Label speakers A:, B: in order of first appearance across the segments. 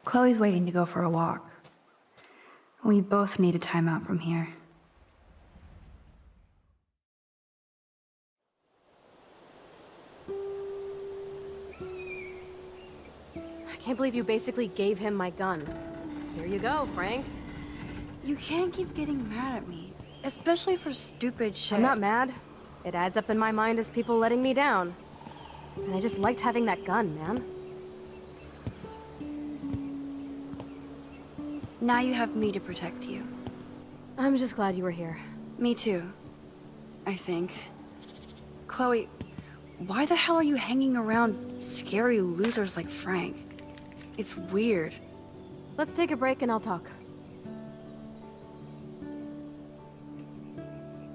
A: Chloe's waiting to go for a walk. We both need a timeout from here.
B: I can't believe you basically gave him my gun. Here you go, Frank.
A: You can't keep getting mad at me, especially for stupid shit.
B: I'm not mad. It adds up in my mind as people letting me down. And I just liked having that gun, man.
A: Now you have me to protect you.
B: I'm just glad you were here.
A: Me too, I think. Chloe, why the hell are you hanging around scary losers like Frank? It's weird.
B: Let's take a break and I'll talk.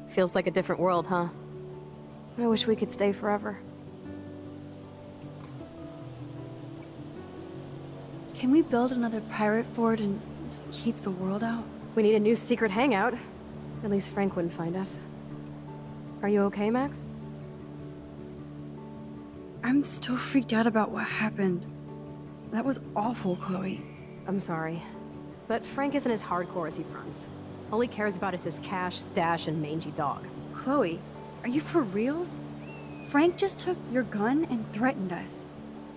B: Feels like a different world, huh? I wish we could stay forever.
A: Can we build another pirate fort and keep the world out?
B: We need a new secret hangout. At least Frank wouldn't find us. Are you okay, Max?
A: I'm still freaked out about what happened. That was awful, Chloe.
B: I'm sorry. But Frank isn't as hardcore as he fronts. All he cares about is his cash, stash, and mangy dog.
A: Chloe, are you for reals? Frank just took your gun and threatened us.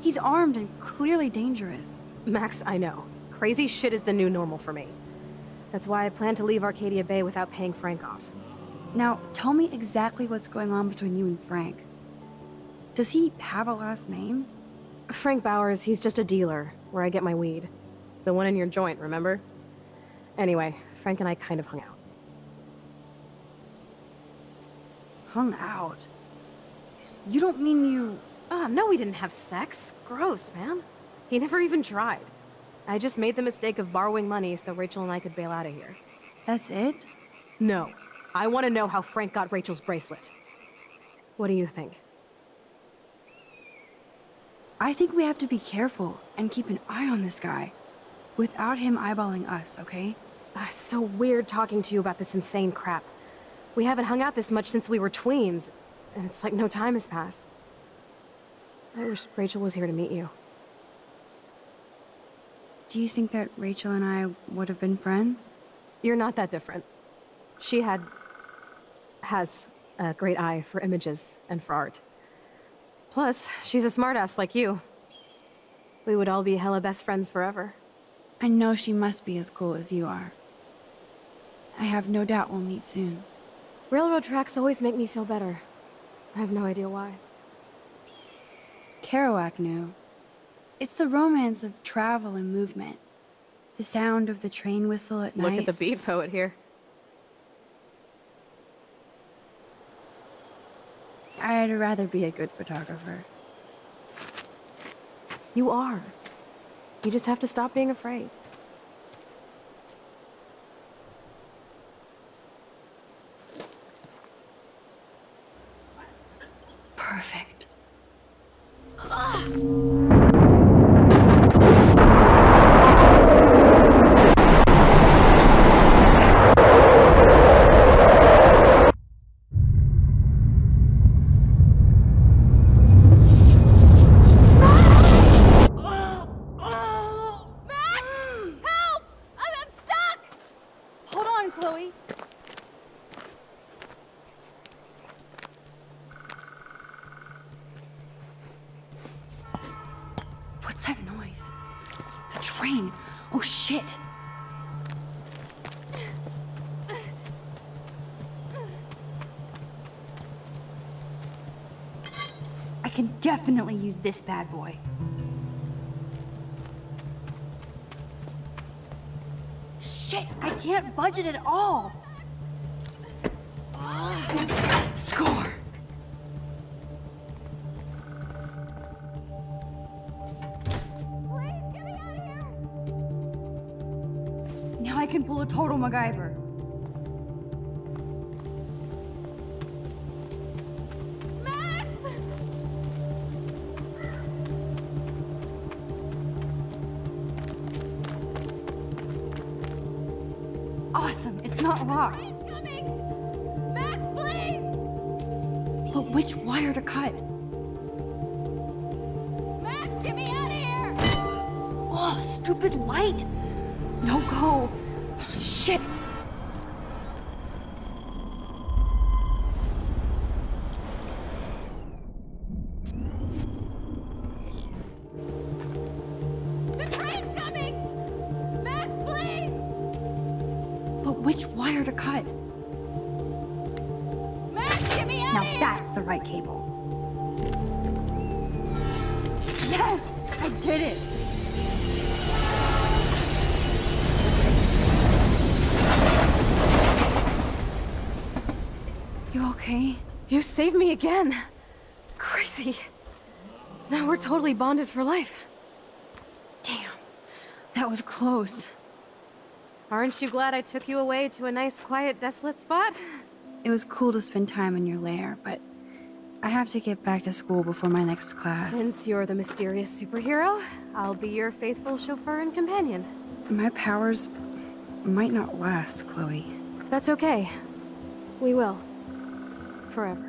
A: He's armed and clearly dangerous.
B: Max, I know. Crazy shit is the new normal for me. That's why I plan to leave Arcadia Bay without paying Frank off.
A: Now, tell me exactly what's going on between you and Frank. Does he have a last name?
B: Frank Bowers, he's just a dealer, where I get my weed. The one in your joint, remember? Anyway, Frank and I kind of hung out.
A: Hung out? You don't mean you...
B: Oh, no, we didn't have sex. Gross, man. He never even tried. I just made the mistake of borrowing money so Rachel and I could bail out of here.
A: That's it?
B: No. I want to know how Frank got Rachel's bracelet. What do you think?
A: I think we have to be careful and keep an eye on this guy. Without him eyeballing us, okay?
B: It's so weird talking to you about this insane crap. We haven't hung out this much since we were tweens, and it's like no time has passed. I wish Rachel was here to meet you.
A: Do you think that Rachel and I would have been friends?
B: You're not that different. She has a great eye for images and for art. Plus, she's a smartass like you. We would all be hella best friends forever.
A: I know she must be as cool as you are. I have no doubt we'll meet soon.
B: Railroad tracks always make me feel better. I have no idea why.
A: Kerouac knew. It's the romance of travel and movement. The sound of the train whistle at night.
B: Look at the beat poet here.
A: I'd rather be a good photographer.
B: You are. You just have to stop being afraid.
A: Perfect. Chloe. What's that noise? The train. Oh shit. I can definitely use this bad boy. Shit, I can't budget at all. Score.
B: Please, get me out of here!
A: Now I can pull a total MacGyver.
B: Max!
A: Awesome, it's not locked.
B: Train's coming! Max, please!
A: But which wire to cut?
B: Max, get me out of here!
A: Oh, Oh, stupid light! No go! Shit!
B: The train's coming! Max, please!
A: But which wire to cut?
B: Max, get me out
A: Now
B: of here!
A: that's the right cable. Yes! I did it! You okay?
B: You saved me again. Crazy. Now we're totally bonded for life.
A: Damn. That was close.
B: Aren't you glad I took you away to a nice, quiet, desolate spot?
A: It was cool to spend time in your lair, but I have to get back to school before my next class.
B: Since you're the mysterious superhero, I'll be your faithful chauffeur and companion.
A: My powers might not last, Chloe.
B: That's okay. We will. Forever.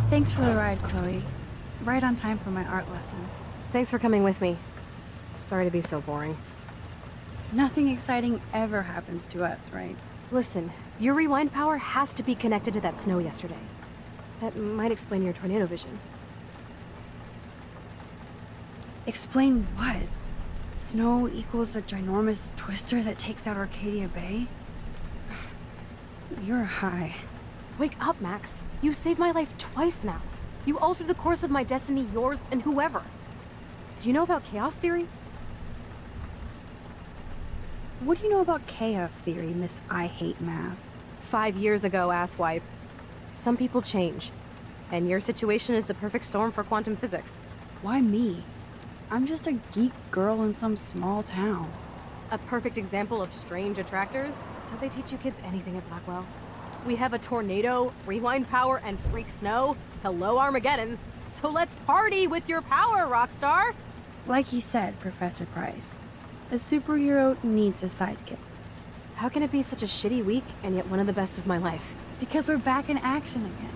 A: Thanks for the ride, Chloe. Right on time for my art lesson.
B: Thanks for coming with me. Sorry to be so boring.
A: Nothing exciting ever happens to us, right?
B: Listen, your rewind power has to be connected to that snow yesterday. That might explain your tornado vision.
A: Explain what? Snow equals the ginormous twister that takes out Arcadia Bay? You're high.
B: Wake up, Max. You saved my life twice now. You altered the course of my destiny, yours, and whoever. Do you know about chaos theory?
A: What do you know about chaos theory, Miss I Hate Math?
B: 5 years ago, asswipe. Some people change. And your situation is the perfect storm for quantum physics.
A: Why me? I'm just a geek girl in some small town.
B: A perfect example of strange attractors? Don't they teach you kids anything at Blackwell? We have a tornado, rewind power, and freak snow. Hello, Armageddon. So let's party with your power, Rockstar!
A: Like you said, Professor Price, a superhero needs a sidekick.
B: How can it be such a shitty week and yet one of the best of my life?
A: Because we're back in action again.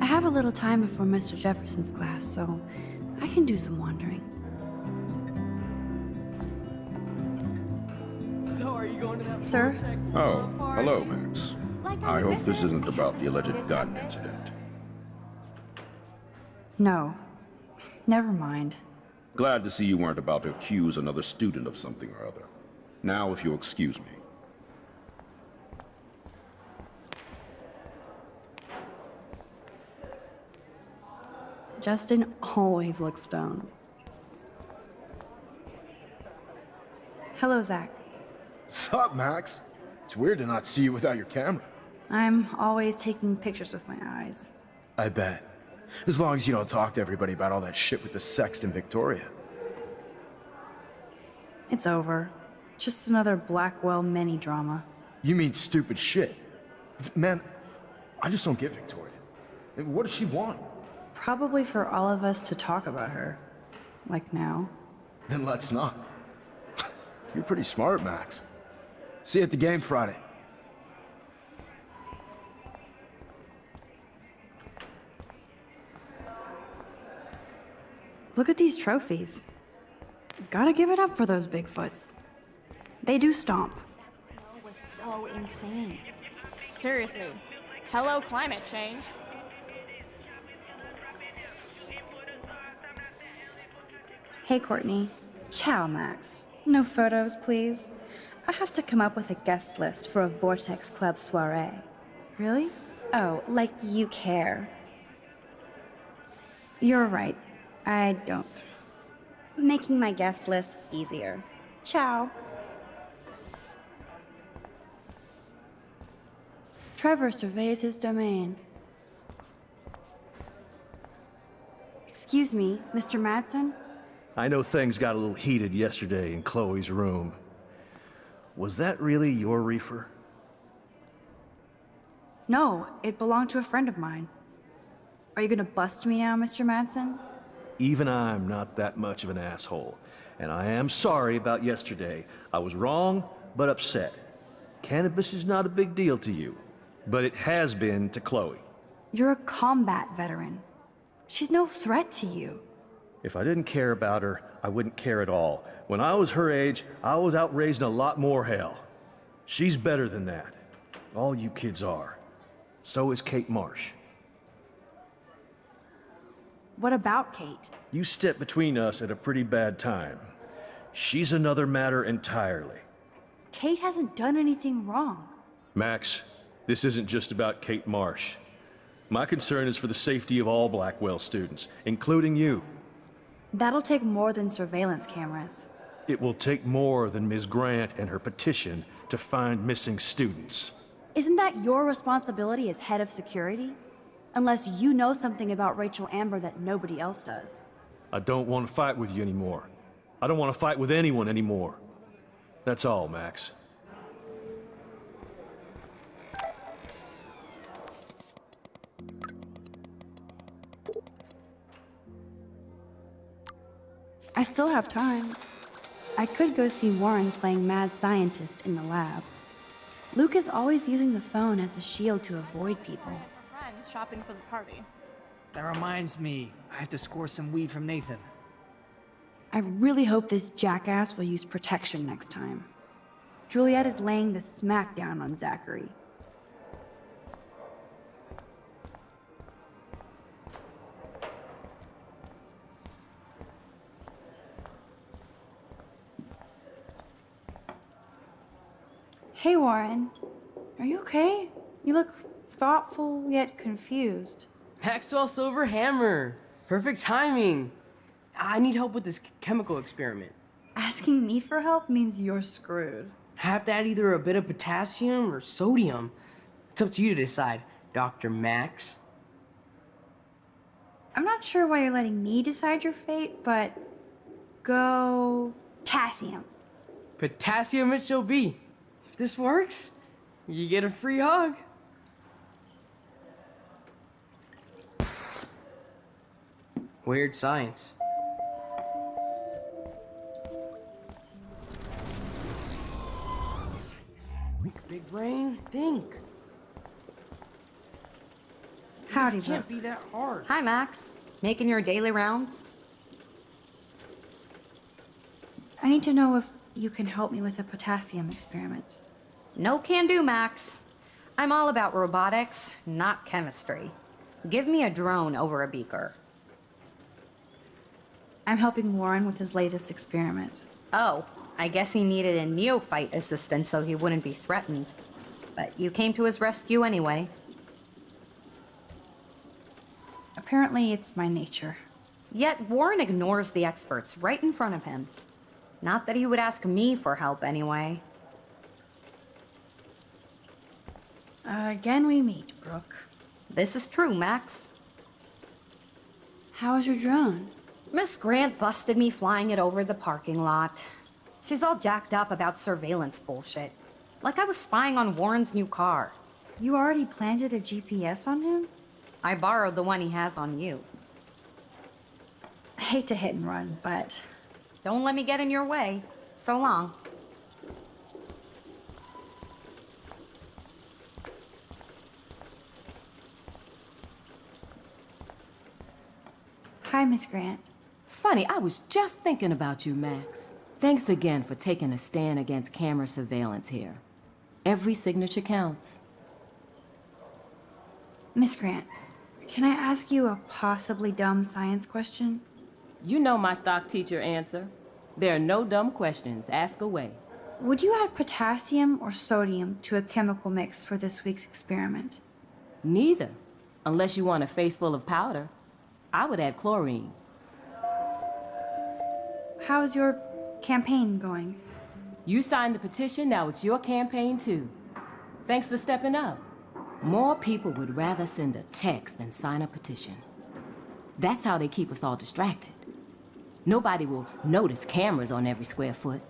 A: I have a little time before Mr. Jefferson's class, so I can do some wandering.
C: So are you going to that
A: Sir?
C: vortex
D: Oh,
C: party?
D: hello, Max. I hope this isn't about the alleged gun incident.
A: No. Never mind.
D: Glad to see you weren't about to accuse another student of something or other. Now, if you'll excuse me.
A: Justin always looks stoned. Hello, Zach.
E: Sup, Max? It's weird to not see you without your camera.
A: I'm always taking pictures with my eyes.
E: I bet. As long as you don't talk to everybody about all that shit with the sext in Victoria.
A: It's over. Just another Blackwell mini-drama.
E: You mean stupid shit. Man, I just don't get Victoria. What does she want?
A: Probably for all of us to talk about her. Like now.
E: Then let's not. You're pretty smart, Max. See you at the game Friday.
A: Look at these trophies. Gotta give it up for those Bigfoots. They do stomp.
F: Was so insane. Seriously. Hello, climate change.
A: Hey, Courtney. Ciao, Max. No photos, please. I have to come up with a guest list for a Vortex Club soiree. Really? Oh, like you care. You're right. I don't. Making my guest list easier. Ciao. Trevor surveys his domain. Excuse me, Mr. Madsen?
C: I know things got a little heated yesterday in Chloe's room. Was that really your reefer?
A: No, it belonged to a friend of mine. Are you gonna bust me now, Mr. Madsen?
C: Even I'm not that much of an asshole. And I am sorry about yesterday. I was wrong, but upset. Cannabis is not a big deal to you, but it has been to Chloe.
A: You're a combat veteran. She's no threat to you.
C: If I didn't care about her, I wouldn't care at all. When I was her age, I was out raising a lot more hell. She's better than that. All you kids are. So is Kate Marsh.
A: What about Kate?
C: You stepped between us at a pretty bad time. She's another matter entirely.
A: Kate hasn't done anything wrong.
C: Max, this isn't just about Kate Marsh. My concern is for the safety of all Blackwell students, including you.
A: That'll take more than surveillance cameras.
C: It will take more than Ms. Grant and her petition to find missing students.
A: Isn't that your responsibility as head of security? Unless you know something about Rachel Amber that nobody else does.
C: I don't want to fight with you anymore. I don't want to fight with anyone anymore. That's all, Max.
A: I still have time. I could go see Warren playing mad scientist in the lab. Luke is always using the phone as a shield to avoid people.
F: Friends shopping for the party.
G: That reminds me, I have to score some weed from Nathan.
A: I really hope this jackass will use protection next time. Juliet is laying the smackdown on Zachary. Hey, Warren. Are you okay? You look thoughtful yet confused.
H: Maxwell Silver Hammer. Perfect timing. I need help with this chemical experiment.
A: Asking me for help means you're screwed.
H: I have to add either a bit of potassium or sodium. It's up to you to decide, Dr. Max.
A: I'm not sure why you're letting me decide your fate, but go potassium.
H: Potassium it shall be. If this works, you get a free hug. Weird science. Big brain, think.
A: Howdy,
H: This can't
A: Brooke.
H: be that hard.
B: Hi, Max. Making your daily rounds?
A: I need to know if you can help me with the potassium experiment.
B: No can do, Max. I'm all about robotics, not chemistry. Give me a drone over a beaker.
A: I'm helping Warren with his latest experiment.
B: Oh, I guess he needed a neophyte assistant so he wouldn't be threatened. But you came to his rescue anyway.
A: Apparently, it's my nature.
B: Yet Warren ignores the experts right in front of him. Not that he would ask me for help anyway.
A: Again we meet, Brooke.
B: This is true, Max.
A: How is your drone?
B: Miss Grant busted me flying it over the parking lot. She's all jacked up about surveillance bullshit. Like I was spying on Warren's new car.
A: You already planted a GPS on him?
B: I borrowed the one he has on you.
A: I hate to hit and run, but
B: Don't let me get in your way. So long.
A: hi, Miss Grant.
I: Funny, I was just thinking about you, Max. Thanks again for taking a stand against camera surveillance here. Every signature counts.
A: Miss Grant, can I ask you a possibly dumb science question?
I: You know my stock teacher answer. There are no dumb questions. Ask away.
A: Would you add potassium or sodium to a chemical mix for this week's experiment?
I: Neither. Unless you want a face full of powder. I would add chlorine.
A: How's your campaign going?
I: You signed the petition, now it's your campaign too. Thanks for stepping up. More people would rather send a text than sign a petition. That's how they keep us all distracted. Nobody will notice cameras on every square foot.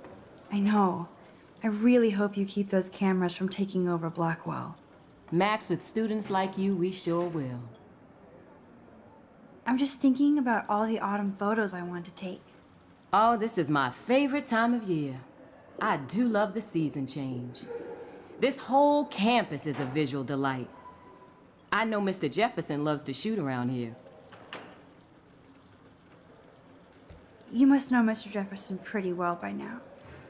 A: I know. I really hope you keep those cameras from taking over Blackwell.
I: Max, with students like you, we sure will.
A: I'm just thinking about all the autumn photos I want to take.
I: Oh, this is my favorite time of year. I do love the season change. This whole campus is a visual delight. I know Mr. Jefferson loves to shoot around here.
A: You must know Mr. Jefferson pretty well by now.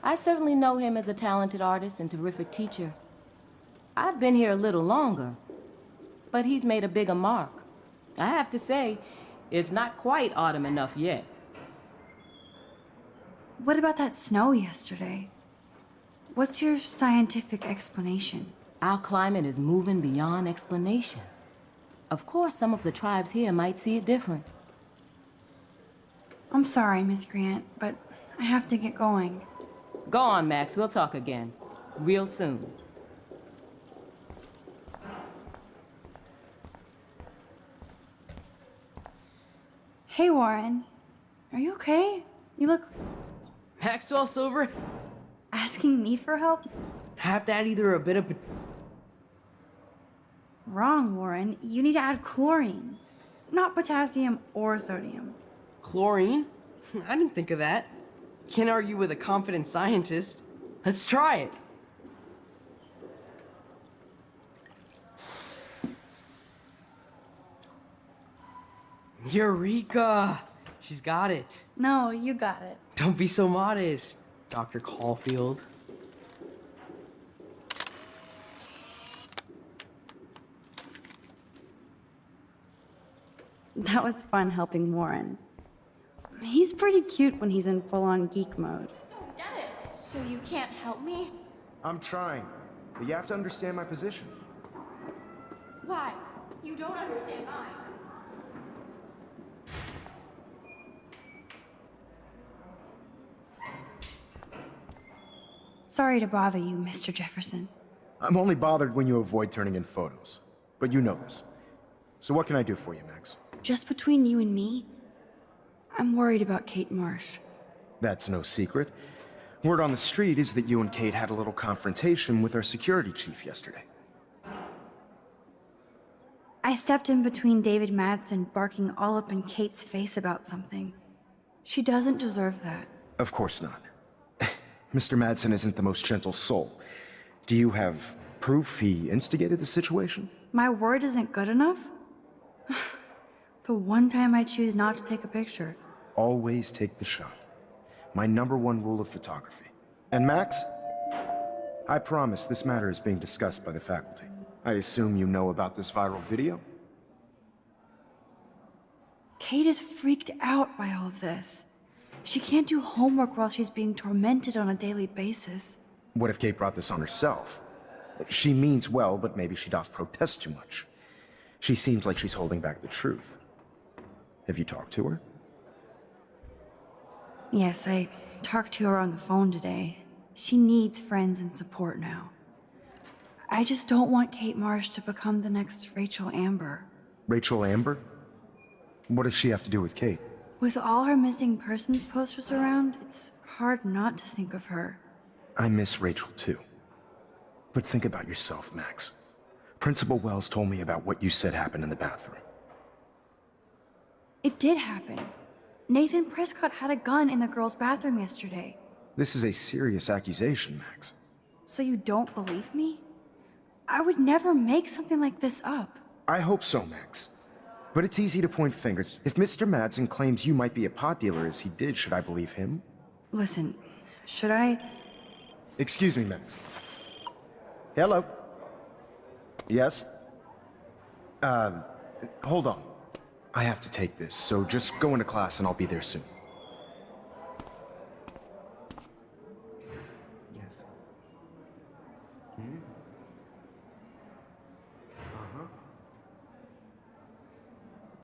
I: I certainly know him as a talented artist and terrific teacher. I've been here a little longer, but he's made a bigger mark. I have to say, it's not quite autumn enough yet.
A: What about that snow yesterday? What's your scientific explanation?
I: Our climate is moving beyond explanation. Of course, some of the tribes here might see it different.
A: I'm sorry, Miss Grant, but I have to get going.
I: Go on, Max. We'll talk again. Real soon.
A: Hey, Warren. Are you okay? You look
H: Maxwell Silver?
A: asking me for help?
H: Have to add either a bit of...
A: Wrong, Warren. You need to add chlorine. Not potassium or sodium.
H: Chlorine? I didn't think of that. Can't argue with a confident scientist. Let's try it. Eureka! She's got it.
A: No, you got it.
H: Don't be so modest, Dr. Caulfield.
A: That was fun helping Warren. He's pretty cute when he's in full-on geek mode.
F: Don't get it. So you can't help me?
E: I'm trying, but you have to understand my position.
F: Why? You don't understand mine.
A: Sorry to bother you, Mr. Jefferson.
E: I'm only bothered when you avoid turning in photos. But you know this. So what can I do for you, Max?
A: Just between you and me, I'm worried about Kate Marsh.
E: That's no secret. Word on the street is that you and Kate had a little confrontation with our security chief yesterday.
A: I stepped in between David Madsen barking all up in Kate's face about something. She doesn't deserve that.
E: Of course not. Mr. Madsen isn't the most gentle soul. Do you have proof he instigated the situation?
A: My word isn't good enough? The one time I choose not to take a picture.
E: Always take the shot. My #1 rule of photography. And Max, I promise this matter is being discussed by the faculty. I assume you know about this viral video?
A: Kate is freaked out by all of this. She can't do homework while she's being tormented on a daily basis.
E: What if Kate brought this on herself? She means well, but maybe she doth protest too much. She seems like she's holding back the truth. Have you talked to her?
A: Yes, I talked to her on the phone today. She needs friends and support now. I just don't want Kate Marsh to become the next Rachel Amber.
E: Rachel Amber? What does she have to do with Kate?
A: With all her missing persons posters around, it's hard not to think of her.
E: I miss Rachel too. But think about yourself, Max. Principal Wells told me about what you said happened in the bathroom.
A: It did happen. Nathan Prescott had a gun in the girls' bathroom yesterday.
E: This is a serious accusation, Max.
A: So you don't believe me? I would never make something like this up.
E: I hope so, Max. But it's easy to point fingers. If Mr. Madsen claims you might be a pot dealer as he did, should I believe him?
A: Listen, should I...
E: Excuse me, Max. Hello? Yes? Hold on. I have to take this, so just go into class and I'll be there soon.